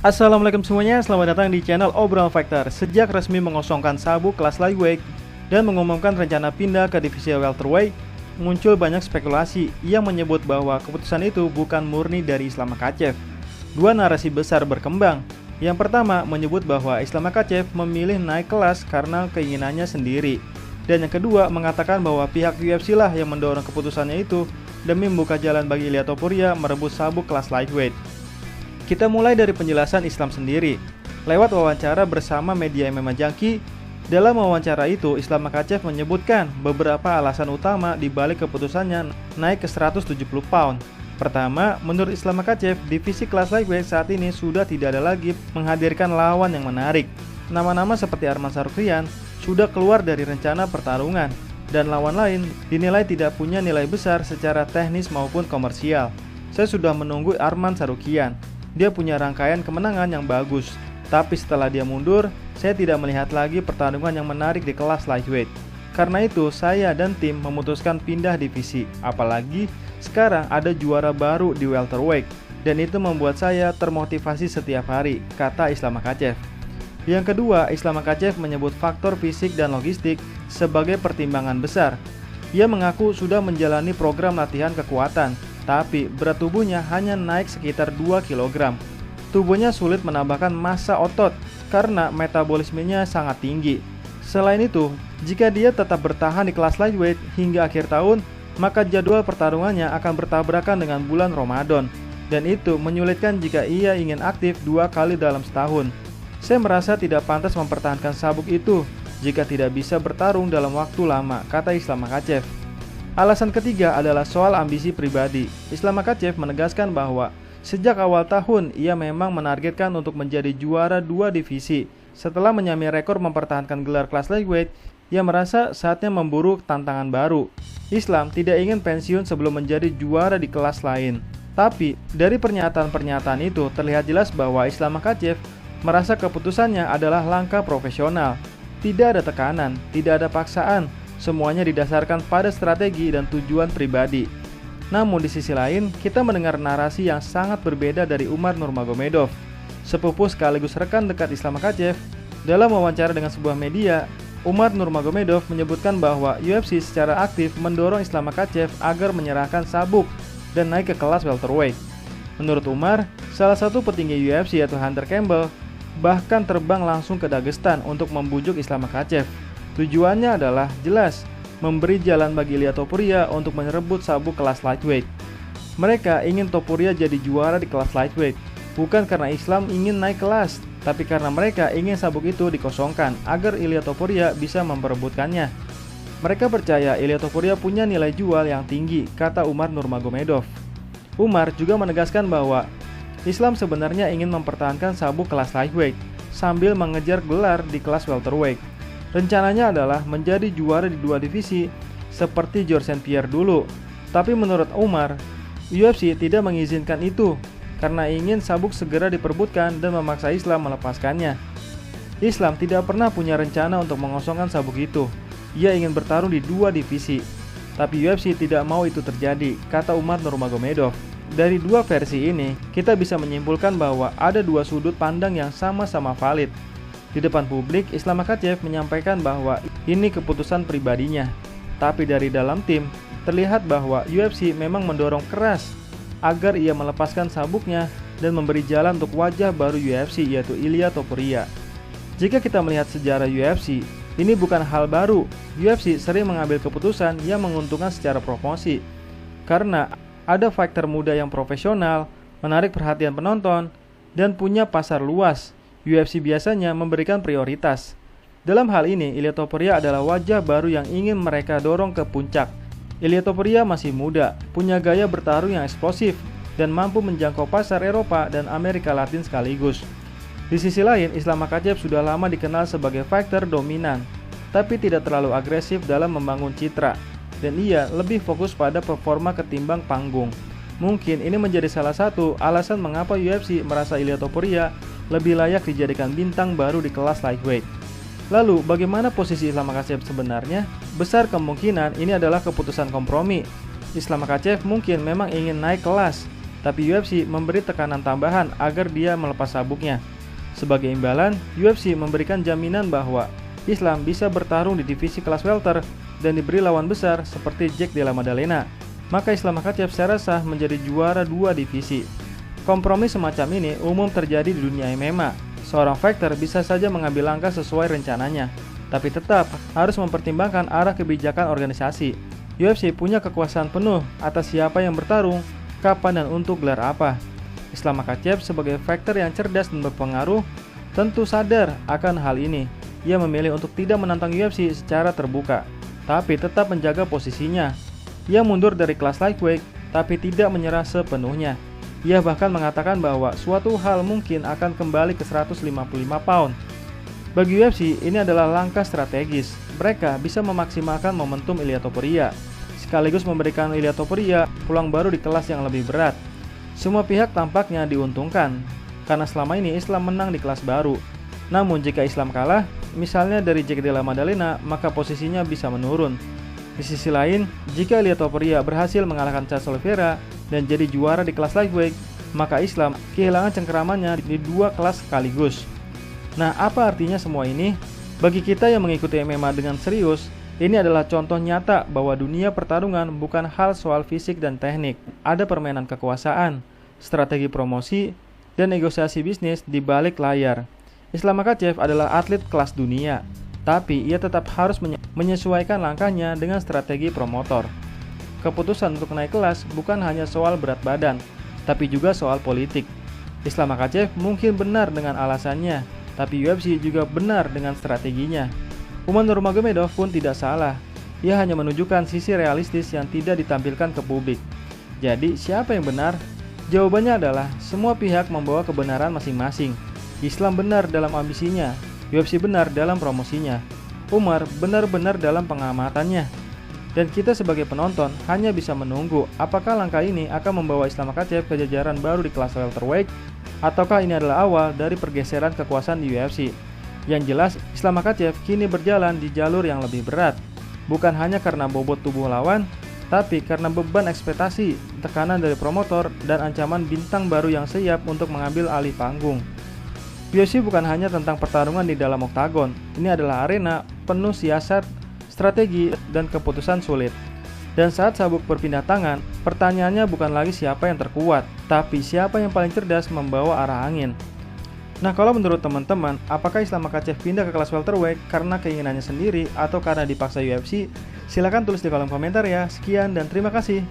Assalamualaikum semuanya, selamat datang di channel Obrolan Fighter. Sejak resmi mengosongkan sabuk kelas lightweight dan mengumumkan rencana pindah ke divisi welterweight, muncul banyak spekulasi yang menyebut bahwa keputusan itu bukan murni dari Islam Makhachev. Dua narasi besar berkembang. Yang pertama menyebut bahwa Islam Makhachev memilih naik kelas karena keinginannya sendiri. Dan yang kedua mengatakan bahwa pihak UFC lah yang mendorong keputusannya itu demi membuka jalan bagi Ilia Topuria merebut sabuk kelas lightweight. Kita mulai dari penjelasan Islam sendiri. Lewat wawancara bersama media MMA Junkie, dalam wawancara itu Islam Makhachev menyebutkan beberapa alasan utama di balik keputusannya naik ke 170 pound. Pertama, menurut Islam Makhachev, divisi kelas lightweight saat ini sudah tidak ada lagi menghadirkan lawan yang menarik. Nama-nama seperti Arman Tsarukyan sudah keluar dari rencana pertarungan, dan lawan lain dinilai tidak punya nilai besar secara teknis maupun komersial. Saya sudah menunggu Arman Tsarukyan. Dia punya rangkaian kemenangan yang bagus, tapi setelah dia mundur, saya tidak melihat lagi pertarungan yang menarik di kelas lightweight. Karena itu, saya dan tim memutuskan pindah divisi, apalagi sekarang ada juara baru di welterweight, dan itu membuat saya termotivasi setiap hari, kata Islam Makhachev. Yang kedua, Islam Makhachev menyebut faktor fisik dan logistik sebagai pertimbangan besar. Ia mengaku sudah menjalani program latihan kekuatan, tapi berat tubuhnya hanya naik sekitar 2 kg. Tubuhnya sulit menambahkan massa otot karena metabolismenya sangat tinggi. Selain itu, jika dia tetap bertahan di kelas lightweight hingga akhir tahun, maka jadwal pertarungannya akan bertabrakan dengan bulan Ramadan, dan itu menyulitkan jika ia ingin aktif 2 kali dalam setahun. Saya merasa tidak pantas mempertahankan sabuk itu jika tidak bisa bertarung dalam waktu lama, kata Islam Makhachev. Alasan ketiga adalah soal ambisi pribadi. Islam Makhachev menegaskan bahwa sejak awal tahun ia memang menargetkan untuk menjadi juara 2 divisi. Setelah menyamai rekor mempertahankan gelar kelas lightweight, ia merasa saatnya memburu tantangan baru. Islam tidak ingin pensiun sebelum menjadi juara di kelas lain. Tapi dari pernyataan-pernyataan itu terlihat jelas bahwa Islam Makhachev merasa keputusannya adalah langkah profesional. Tidak ada tekanan, tidak ada paksaan. Semuanya didasarkan pada strategi dan tujuan pribadi. Namun di sisi lain, kita mendengar narasi yang sangat berbeda dari Umar Nurmagomedov, sepupu sekaligus rekan dekat Islam Makhachev. Dalam wawancara dengan sebuah media, Umar Nurmagomedov menyebutkan bahwa UFC secara aktif mendorong Islam Makhachev agar menyerahkan sabuk dan naik ke kelas welterweight. Menurut Umar, salah satu petinggi UFC yaitu Hunter Campbell bahkan terbang langsung ke Dagestan untuk membujuk Islam Makhachev. Tujuannya adalah jelas, memberi jalan bagi Ilia Topuria untuk merebut sabuk kelas lightweight. Mereka ingin Topuria jadi juara di kelas lightweight, bukan karena Islam ingin naik kelas, tapi karena mereka ingin sabuk itu dikosongkan agar Ilia Topuria bisa memperebutkannya. Mereka percaya Ilia Topuria punya nilai jual yang tinggi, kata Umar Nurmagomedov. Umar juga menegaskan bahwa Islam sebenarnya ingin mempertahankan sabuk kelas lightweight sambil mengejar gelar di kelas welterweight. Rencananya adalah menjadi juara di 2 divisi seperti Georges St. Pierre dulu. Tapi menurut Umar, UFC tidak mengizinkan itu karena ingin sabuk segera diperebutkan dan memaksa Islam melepaskannya. Islam tidak pernah punya rencana untuk mengosongkan sabuk itu. Ia ingin bertarung di 2 divisi. Tapi UFC tidak mau itu terjadi, kata Umar Nurmagomedov. Dari 2 versi ini, kita bisa menyimpulkan bahwa ada 2 sudut pandang yang sama-sama valid. Di depan publik, Islam Makhachev menyampaikan bahwa ini keputusan pribadinya. Tapi dari dalam tim, terlihat bahwa UFC memang mendorong keras agar ia melepaskan sabuknya dan memberi jalan untuk wajah baru UFC yaitu Ilia Topuria. Jika kita melihat sejarah UFC, ini bukan hal baru. UFC sering mengambil keputusan yang menguntungkan secara promosi. Karena ada fighter muda yang profesional, menarik perhatian penonton, dan punya pasar luas. UFC biasanya memberikan prioritas. Dalam hal ini, Ilia Topuria adalah wajah baru yang ingin mereka dorong ke puncak. Ilia Topuria masih muda, punya gaya bertarung yang eksplosif, dan mampu menjangkau pasar Eropa dan Amerika Latin sekaligus. Di sisi lain, Islam Makhachev sudah lama dikenal sebagai fighter dominan, tapi tidak terlalu agresif dalam membangun citra, dan ia lebih fokus pada performa ketimbang panggung. Mungkin ini menjadi salah satu alasan mengapa UFC merasa Ilia Topuria lebih layak dijadikan bintang baru di kelas lightweight. Lalu, bagaimana posisi Islam Makhachev sebenarnya? Besar kemungkinan ini adalah keputusan kompromi. Islam Makhachev mungkin memang ingin naik kelas, tapi UFC memberi tekanan tambahan agar dia melepas sabuknya. Sebagai imbalan, UFC memberikan jaminan bahwa Islam bisa bertarung di divisi kelas welter dan diberi lawan besar seperti Jack Della Maddalena. Maka Islam Makhachev secara sah menjadi juara 2 divisi. Kompromi semacam ini umum terjadi di dunia MMA. Seorang fighter bisa saja mengambil langkah sesuai rencananya, tapi tetap harus mempertimbangkan arah kebijakan organisasi. UFC punya kekuasaan penuh atas siapa yang bertarung, kapan dan untuk gelar apa. Islam Makhachev sebagai fighter yang cerdas dan berpengaruh tentu sadar akan hal ini. Ia memilih untuk tidak menantang UFC secara terbuka, tapi tetap menjaga posisinya. Ia mundur dari kelas lightweight, tapi tidak menyerah sepenuhnya. Ia bahkan mengatakan bahwa suatu hal mungkin akan kembali ke 155 pound. Bagi UFC, ini adalah langkah strategis. Mereka bisa memaksimalkan momentum Ilia Topuria, sekaligus memberikan Ilia Topuria peluang baru di kelas yang lebih berat. Semua pihak tampaknya diuntungkan, karena selama ini Islam menang di kelas baru. Namun jika Islam kalah, misalnya dari Jack Della Maddalena, maka posisinya bisa menurun. Di sisi lain, jika Ilia Topuria berhasil mengalahkan Charles Oliveira dan jadi juara di kelas lightweight, maka Islam kehilangan cengkeramannya di 2 kelas sekaligus. Nah, apa artinya semua ini? Bagi kita yang mengikuti MMA dengan serius, ini adalah contoh nyata bahwa dunia pertarungan bukan hal soal fisik dan teknik. Ada permainan kekuasaan, strategi promosi, dan negosiasi bisnis di balik layar. Islam Makhachev adalah atlet kelas dunia, tapi ia tetap harus menyesuaikan langkahnya dengan strategi promotor. Keputusan untuk naik kelas bukan hanya soal berat badan, tapi juga soal politik. Islam Makhachev mungkin benar dengan alasannya, tapi UFC juga benar dengan strateginya. Umar Nurmagomedov pun tidak salah. Ia hanya menunjukkan sisi realistis yang tidak ditampilkan ke publik. Jadi, siapa yang benar? Jawabannya adalah semua pihak membawa kebenaran masing-masing. Islam benar dalam ambisinya, UFC benar dalam promosinya, Umar benar-benar dalam pengamatannya. Dan kita sebagai penonton hanya bisa menunggu apakah langkah ini akan membawa Islam Makhachev ke jajaran baru di kelas welterweight, ataukah ini adalah awal dari pergeseran kekuasaan di UFC. Yang jelas, Islam Makhachev kini berjalan di jalur yang lebih berat, bukan hanya karena bobot tubuh lawan, tapi karena beban ekspektasi, tekanan dari promotor, dan ancaman bintang baru yang siap untuk mengambil alih panggung. UFC bukan hanya tentang pertarungan di dalam oktagon, ini adalah arena penuh siasat, strategi, dan keputusan sulit. Dan saat sabuk berpindah tangan, pertanyaannya bukan lagi siapa yang terkuat, tapi siapa yang paling cerdas membawa arah angin. Nah, kalau menurut teman-teman, apakah Islam Makhachev pindah ke kelas welterweight karena keinginannya sendiri atau karena dipaksa UFC? Silahkan tulis di kolom komentar ya. Sekian dan terima kasih.